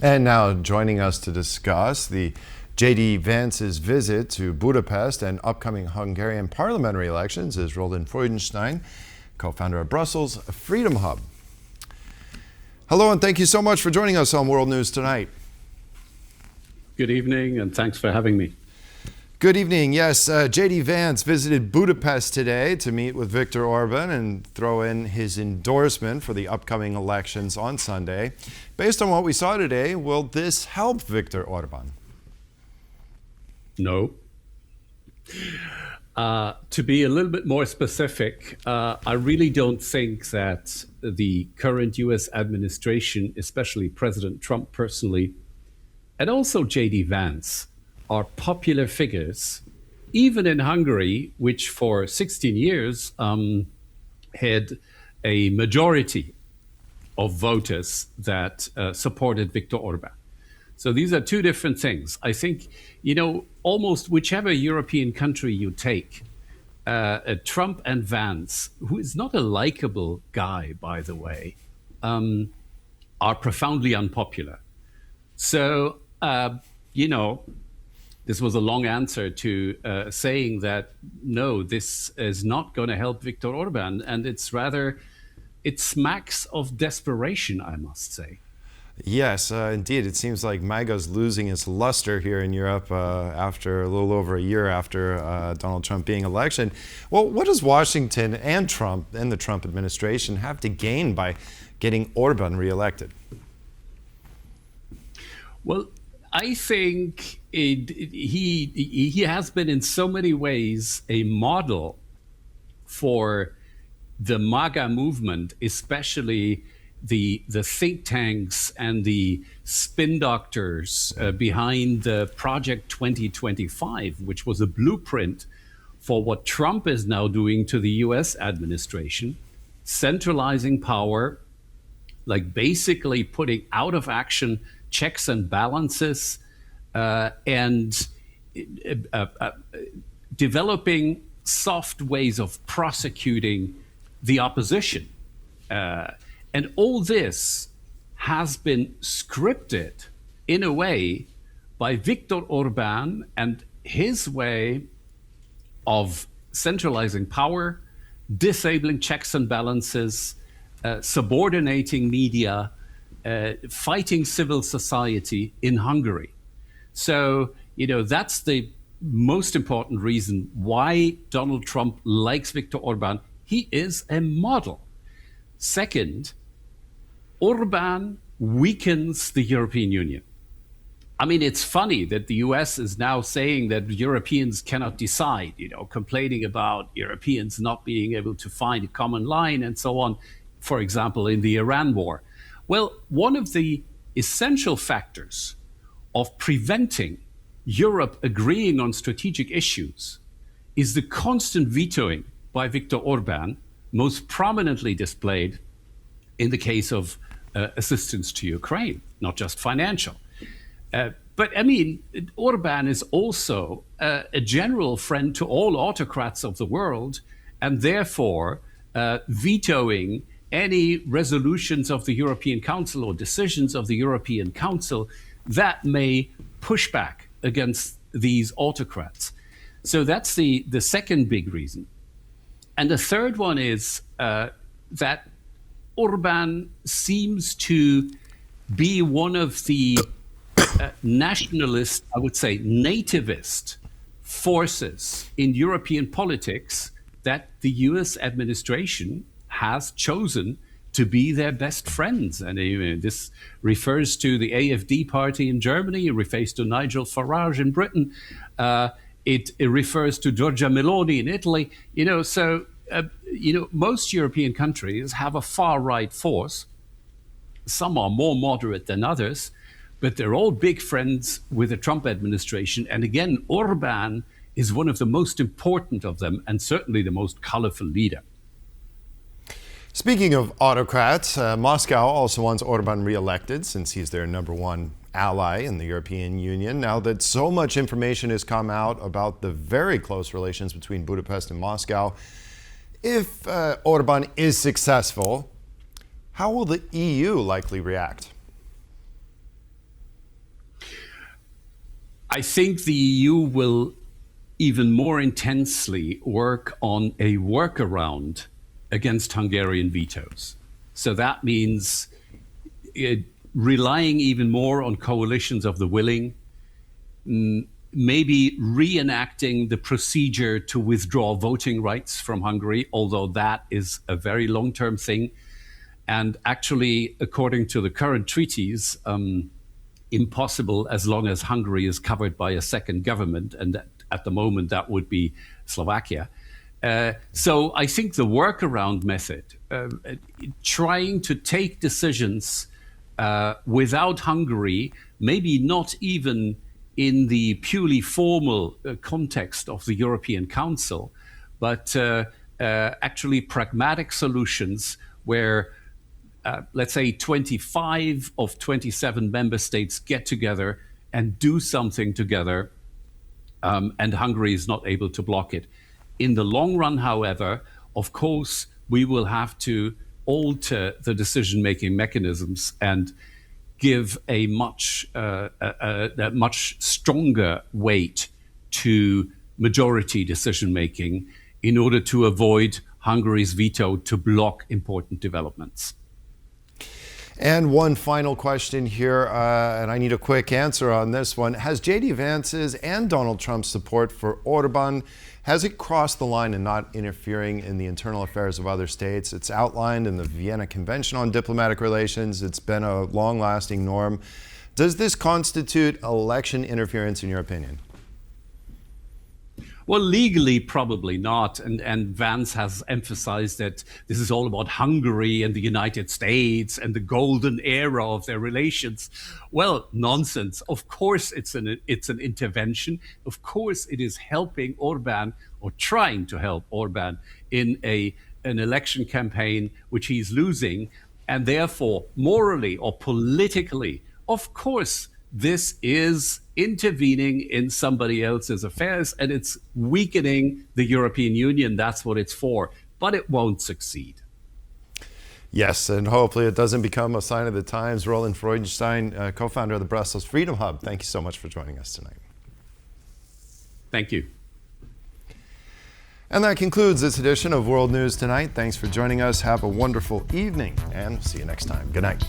And now joining us to discuss the JD Vance's visit to Budapest and upcoming Hungarian parliamentary elections is Roland Freudenstein, co-founder of Brussels Freedom Hub. Hello, and thank you so much for joining us on World News Tonight. Good evening, and thanks for having me. Good evening. Yes, JD Vance visited Budapest today to meet with Viktor Orbán and throw in his endorsement for the upcoming elections on Sunday. Based on what we saw today, will this help Viktor Orbán? No. To be a little bit more specific, I really don't think that the current US administration, especially President Trump personally, and also JD Vance, are popular figures, even in Hungary, which for 16 years had a majority of voters that supported Viktor Orbán. So these are two different things. I think, almost whichever European country you take, Trump and Vance, who is not a likable guy, by the way, are profoundly unpopular. So, this was a long answer to saying that, no, this is not going to help Viktor Orbán. And it smacks of desperation, I must say. Yes, indeed. It seems like MAGA's losing its luster here in Europe after a little over a year after Donald Trump being elected. Well, what does Washington and Trump and the Trump administration have to gain by getting Orbán reelected? Well, I think he has been in so many ways a model for the MAGA movement, especially the think tanks and the spin doctors behind the Project 2025, which was a blueprint for what Trump is now doing to the US administration, centralizing power, like basically putting out of action checks and balances, and developing soft ways of prosecuting the opposition. And all this has been scripted in a way by Viktor Orbán and his way of centralizing power, disabling checks and balances, subordinating media, fighting civil society in Hungary. So, that's the most important reason why Donald Trump likes Viktor Orbán. He is a model. Second, Orbán weakens the European Union. I mean, it's funny that the US is now saying that Europeans cannot decide, complaining about Europeans not being able to find a common line and so on, for example, in the Iran war. Well, one of the essential factors of preventing Europe agreeing on strategic issues is the constant vetoing by Viktor Orbán, most prominently displayed in the case of assistance to Ukraine, not just financial. But I mean, Orbán is also a general friend to all autocrats of the world, and therefore vetoing any resolutions of the European Council or decisions of the European Council that may push back against these autocrats. So that's the second big reason. And the third one is that Orbán seems to be one of the nationalist, I would say nativist forces in European politics that the US administration has chosen to be their best friends. And this refers to the AfD party in Germany, it refers to Nigel Farage in Britain, it refers to Giorgia Meloni in Italy. Most European countries have a far-right force. Some are more moderate than others, but they're all big friends with the Trump administration. And again, Orbán is one of the most important of them, and certainly the most colorful leader. Speaking of autocrats, Moscow also wants Orbán reelected since he's their number one ally in the European Union. Now that so much information has come out about the very close relations between Budapest and Moscow, if Orbán is successful, how will the EU likely react? I think the EU will even more intensely work on a workaround against Hungarian vetoes. So that means relying even more on coalitions of the willing, maybe reenacting the procedure to withdraw voting rights from Hungary, although that is a very long-term thing. And actually, according to the current treaties, impossible as long as Hungary is covered by a second government, and at the moment that would be Slovakia. So I think the workaround method, trying to take decisions without Hungary, maybe not even in the purely formal context of the European Council, but actually pragmatic solutions where, let's say, 25 of 27 member states get together and do something together, and Hungary is not able to block it. In the long run, however, of course, we will have to alter the decision-making mechanisms and give a much stronger weight to majority decision-making in order to avoid Hungary's veto to block important developments. And one final question here, and I need a quick answer on this one. Has JD Vance's and Donald Trump's support for Orbán, has it crossed the line in not interfering in the internal affairs of other states? It's outlined in the Vienna Convention on Diplomatic Relations. It's been a long-lasting norm. Does this constitute election interference in your opinion? Well, legally, probably not. And Vance has emphasized that this is all about Hungary and the United States and the golden era of their relations. Well, nonsense. Of course, it's an intervention. Of course, it is helping Orbán, or trying to help Orbán, in an election campaign which he's losing. And therefore, morally or politically, of course, this is intervening in somebody else's affairs, and it's weakening the European Union. That's what it's for. But it won't succeed. Yes, and hopefully it doesn't become a sign of the times. Roland Freudenstein, co-founder of the Brussels Freedom Hub, thank you so much for joining us tonight. Thank you. And that concludes this edition of World News Tonight. Thanks for joining us. Have a wonderful evening, and we'll see you next time. Good night.